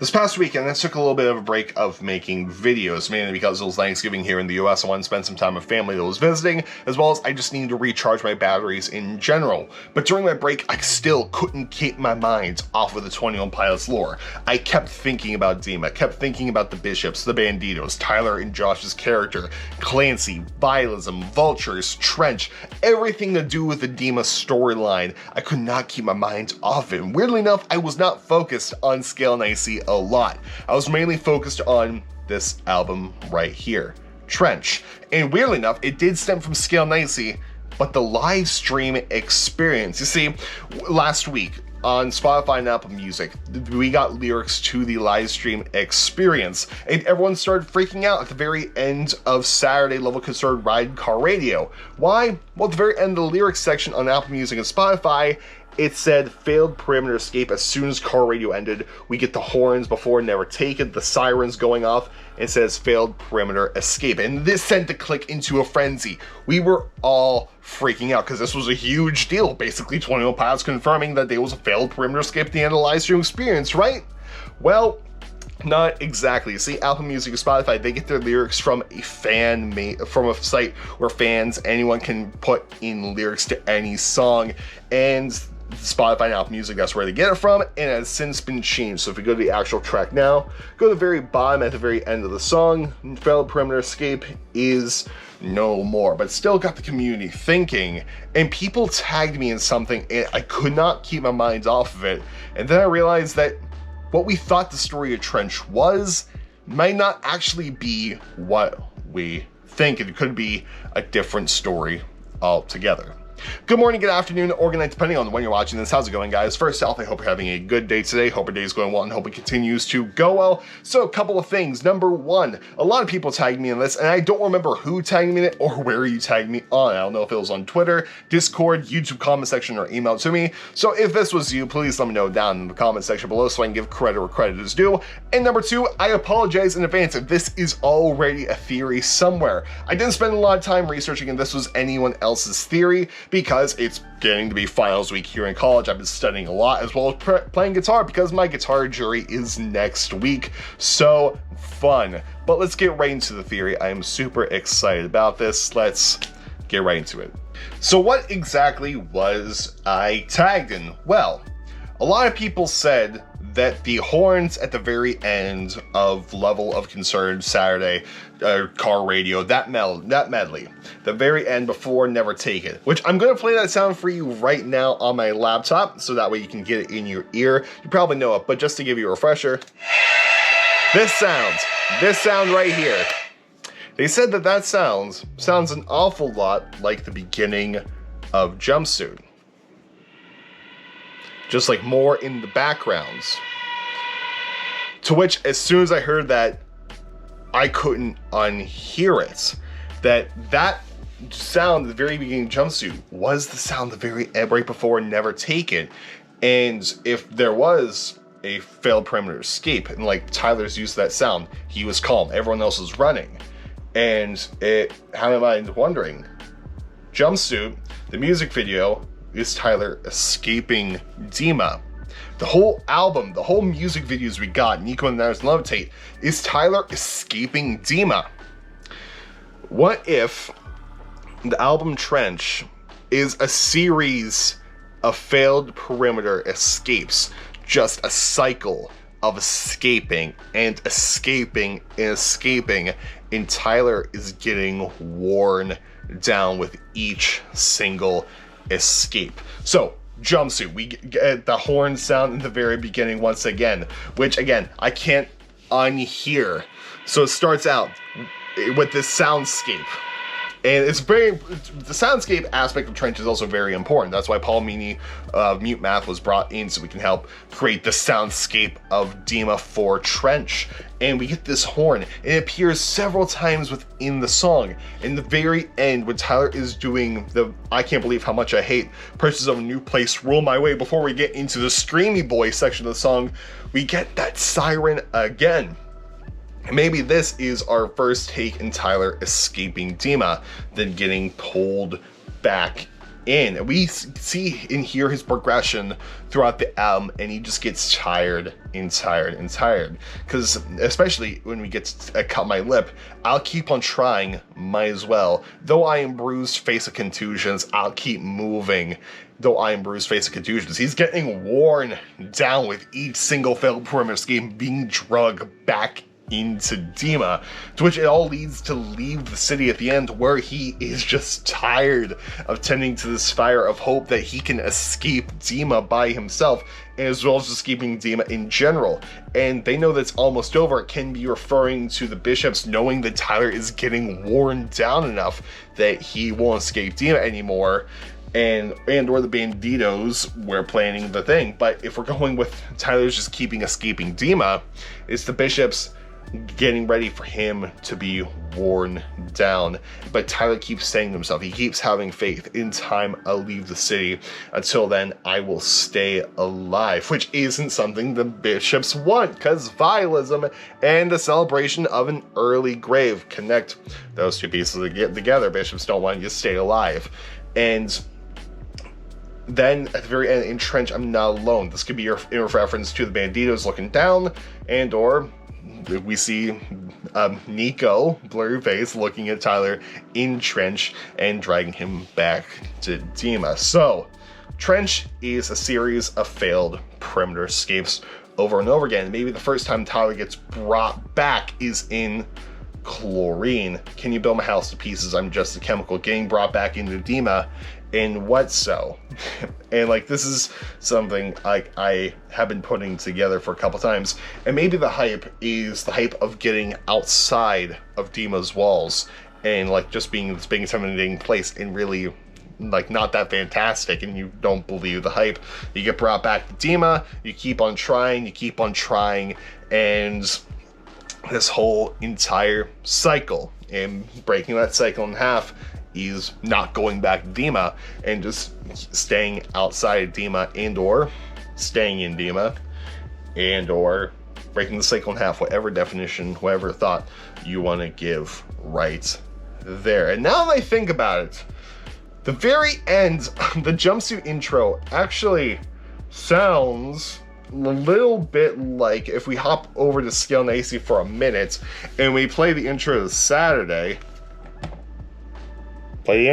This past weekend, I took a little bit of a break of making videos, mainly because it was Thanksgiving here in the US. I wanted to spend some time with family that was visiting, as well as I just needed to recharge my batteries in general. But during my break, I still couldn't keep my mind off of the 21 Pilots lore. I kept thinking about Dima, kept thinking about the Bishops, the Banditos, Tyler and Josh's character, Clancy, Vialism, Vultures, Trench, everything to do with the Dima storyline. I could not keep my mind off it. And weirdly enough, I was not focused on Scale and Icy a lot. I was mainly focused on this album right here, Trench. And weirdly enough, it did stem from Scale and Icy, but the live stream experience. You see, last week on Spotify and Apple Music, we got lyrics to the live stream experience, and everyone started freaking out at the very end of Saturday Level Concerned Ride Car Radio. Why? Well, at the very end of the lyrics section on Apple Music and Spotify, it said failed perimeter escape. As soon as car radio ended, we get the horns before never taken, the sirens going off, and it says failed perimeter escape. And this sent the click into a frenzy. We were all freaking out because this was a huge deal. Basically, 21 Pilots confirming that there was a failed perimeter escape at the end of the live stream experience, right? Well, not exactly. See, Apple Music and Spotify, they get their lyrics from a from a site where anyone can put in lyrics to any song, and Spotify and Apple Music, that's where they get it from, and it has since been changed. So if we go to the actual track now, go to the very bottom at the very end of the song, failed perimeter escape is no more, but still got the community thinking, and people tagged me in something, and I could not keep my mind off of it. And then I realized that what we thought the story of Trench was might not actually be what we think. It could be a different story altogether. Good morning, good afternoon, or good night, depending on when you're watching this. How's it going, guys? First off, I hope you're having a good day today. Hope your day is going well and hope it continues to go well. So a couple of things. Number one, a lot of people tagged me in this, and I don't remember who tagged me in it or where you tagged me on. I don't know if it was on Twitter, Discord, YouTube comment section, or email to me. So if this was you, please let me know down in the comment section below so I can give credit where credit is due. And number two, I apologize in advance if this is already a theory somewhere. I didn't spend a lot of time researching if this was anyone else's theory, because it's getting to be finals week here in college. I've been studying a lot, as well as playing guitar, because my guitar jury is next week. So fun. But let's get right into the theory. I am super excited about this. Let's get right into it. So what exactly was I tagged in? Well, a lot of people said that the horns at the very end of Level of Concern Saturday car radio, that medley, the very end before Never Take It, which I'm going to play that sound for you right now on my laptop, so that way you can get it in your ear. You probably know it, but just to give you a refresher, this sound right here. They said that sounds an awful lot like the beginning of Jumpsuit. Just like more in the backgrounds. To which, as soon as I heard that, I couldn't unhear it. That sound at the very beginning of Jumpsuit was the sound the very right before Never Take It. And if there was a failed perimeter escape, and like Tyler's use of that sound, he was calm, everyone else was running. And it had my mind wondering, Jumpsuit, the music video, is Tyler escaping Dima. The whole album, the whole music videos we got, Nico and There's Levitate, is Tyler escaping Dima. What if the album Trench is a series of failed perimeter escapes? Just a cycle of escaping and escaping and escaping, and Tyler is getting worn down with each single escape. So, Jumpsuit, we get the horn sound in the very beginning once again, which again, I can't unhear. So it starts out with this soundscape. And it's the soundscape aspect of Trench is also very important. That's why Paul Meany Mute Math was brought in, so we can help create the soundscape of Dima for Trench. And we get this horn, and it appears several times within the song. In the very end, when Tyler is doing the I Can't Believe How Much I Hate, Purchase of a New Place, Roll My Way, before we get into the Screamy Boy section of the song, we get that siren again. Maybe this is our first take in Tyler escaping Dima, then getting pulled back in. And we see and hear his progression throughout the album, and he just gets tired and tired and tired. Because especially when we get to Cut My Lip, I'll keep on trying, might as well. Though I am bruised, face of contusions, I'll keep moving. Though I am bruised, face of contusions. He's getting worn down with each single failed perimeter escape being drugged back into Dima, to which it all leads to leave the city at the end, where he is just tired of tending to this fire of hope that he can escape Dima by himself, as well as escaping Dima in general. And they know that it's almost over. It can be referring to the bishops knowing that Tyler is getting worn down enough that he won't escape Dima anymore, and or the banditos were planning the thing. But if we're going with Tyler's just escaping Dima, it's the bishops getting ready for him to be worn down. But Tyler keeps saying to himself, he keeps having faith, in time I'll leave the city. Until then, I will stay alive, which isn't something the bishops want, because vialism and the celebration of an early grave connect those two pieces together. Bishops don't want you to stay alive. And then at the very end, in Trench, I'm not alone. This could be in reference to the banditos looking down, and or we see Nico, blurry face, looking at Tyler in Trench and dragging him back to Dima. So, Trench is a series of failed perimeter escapes over and over again. Maybe the first time Tyler gets brought back is in Chlorine. Can you build my house to pieces? I'm just a chemical. Getting brought back into Dima. And what so? And like, this is something I have been putting together for a couple times. And maybe the hype is the hype of getting outside of Dima's walls and like just being this big intimidating place, and really like not that fantastic, and you don't believe the hype. You get brought back to Dima, you keep on trying, and this whole entire cycle, and breaking that cycle in half is not going back to Dima and just staying outside Dima, and or staying in Dima, and or breaking the cycle in half, whatever definition, whatever thought you want to give right there. And now that I think about it, the very end of the jumpsuit intro actually sounds a little bit like, if we hop over to Scale and AC for a minute and we play the intro of Saturday, we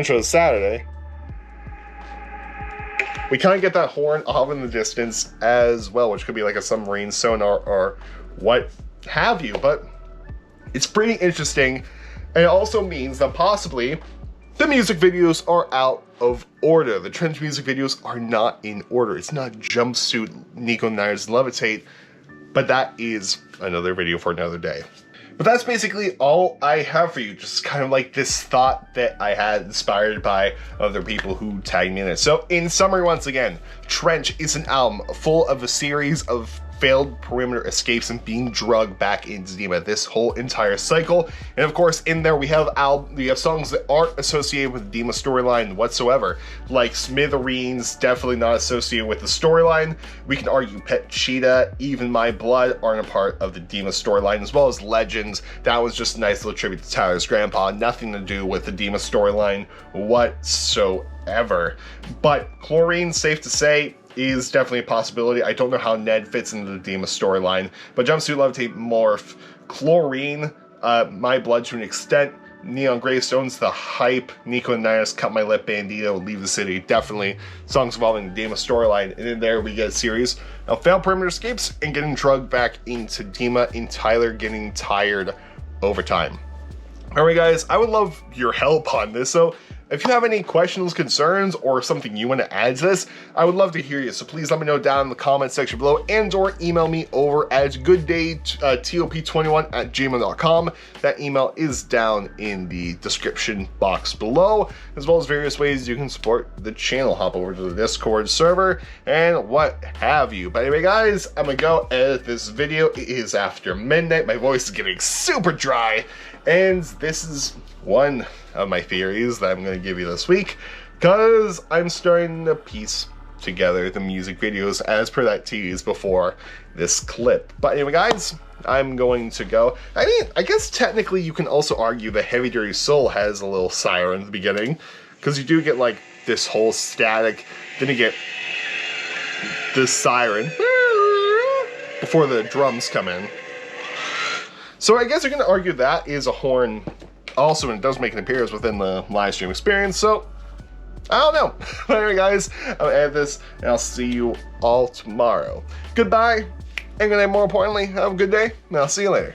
kind of get that horn off in the distance as well, which could be like a submarine sonar or what have you. But it's pretty interesting, and it also means that possibly the music videos are out of order. The Trench music videos are not in order. It's not Jumpsuit, Nico Nyers, Levitate, but that is another video for another day. But that's basically all I have for you. Just kind of like this thought that I had inspired by other people who tagged me in it. So in summary, once again, Trench is an album full of a series of failed perimeter escapes and being drugged back into Dima, this whole entire cycle. And of course, in there we have songs that aren't associated with the Dima storyline whatsoever, like Smithereens, definitely not associated with the storyline. We can argue Pet Cheetah, Even My Blood aren't a part of the Dima storyline, as well as Legends. That was just a nice little tribute to Tyler's grandpa, nothing to do with the Dima storyline whatsoever. But Chlorine, safe to say, is definitely a possibility. I don't know how Ned fits into the Dima storyline, but Jumpsuit, Levitate, Morph, Chlorine, My Blood to an extent, Neon Gravestones, The Hype, Nico and Nyers, Cut My Lip, Bandito, Leave the City, definitely songs involving the Dima storyline. And in there we get a series of failed perimeter escapes and getting drugged back into Dima, and Tyler getting tired over time. Alright guys, I would love your help on this, so if you have any questions, concerns, or something you want to add to this, I would love to hear you. So please let me know down in the comment section below, and or email me over at gooddaytop21@gmail.com. That email is down in the description box below, as well as various ways you can support the channel. Hop over to the Discord server and what have you. But anyway guys, I'm gonna go edit this video. It is after midnight. My voice is getting super dry, and this is one of my theories that I'm going to give you this week, because I'm starting to piece together the music videos as per that tease before this clip. But anyway guys, I'm going to go. I mean, I guess technically you can also argue that Heavy Dirty Soul has a little siren at the beginning, because you do get like this whole static. Then you get this siren before the drums come in. So I guess you're going to argue that is a horn also, and it does make an appearance within the live stream experience. So I don't know. But anyway, guys, I'm going to end this, and I'll see you all tomorrow. Goodbye, and good night. More importantly, have a good day, and I'll see you later.